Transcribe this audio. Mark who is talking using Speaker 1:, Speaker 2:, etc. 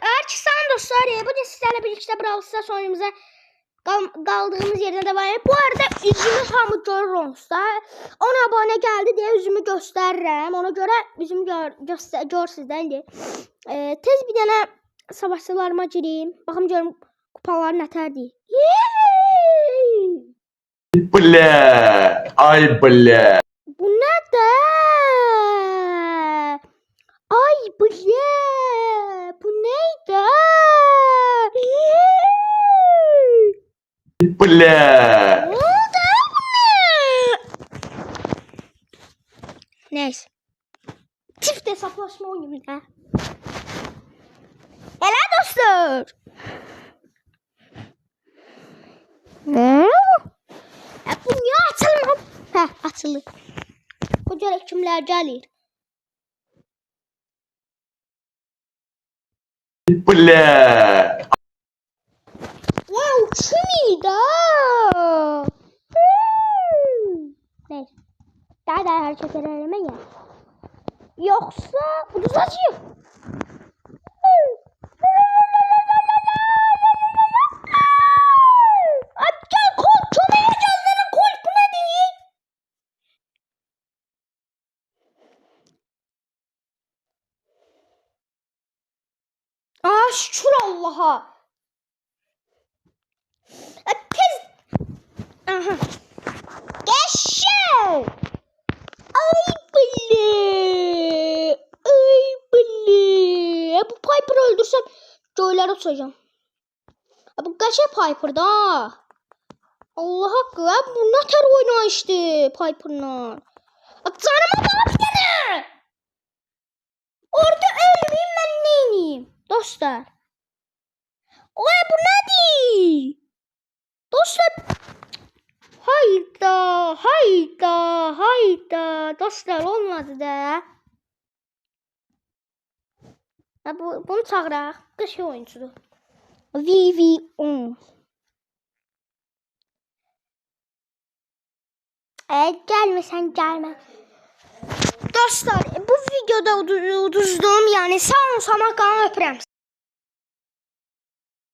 Speaker 1: Herkese dostlar, bugün sizlerle birlikte Brawl Stars oyunumuza kaldığımız yerden devam edelim. Bu arada üzümü hamı görür onsda. 10 abone geldi diye üzümü gösteririm. Ona göre üzümü gör sizden. Tez bir tane savaşçılarıma gireyim. Baxım görüm kupalar nətərdir.
Speaker 2: Bля, ay bля.
Speaker 1: Bu nədir? Ay bля. Bu neydi?
Speaker 2: Bля.
Speaker 1: Ne oldu buna? Neyse. Çift hesaplaşma oynayayım ya. Helal dostlar. Bu niye açılmam? Heh, açılır. Bu görək kimlər gəlir.
Speaker 2: Bля.
Speaker 1: Wow, kimiydi? Neyse. Daha hareket edelim ya. Yoksa uduzacağım. Gel kol, kömeğe geldiğinin kol, bu ne değil? Şükür Allah'a. Tez. Aha. Geçin. Ay bile. Ay bile. Bu Piper'ı öldürsem göğlere uçacağım. Bu kaça Piper'da? Allah hakkı. Bu ne ter oynayıştı Piper'la. Canıma bak gene. Orada ölmeyeyim, ben neyim? Dostlar. Oy bu nedir? Dostlar. Hayda. Dostlar olmadı da. Bunu çağıraq. Qış oyuncudur. VV10. Gelmesen gelme. Dostlar bu videoda uduzdum, yani sağ olun, sana kanal öpürəm.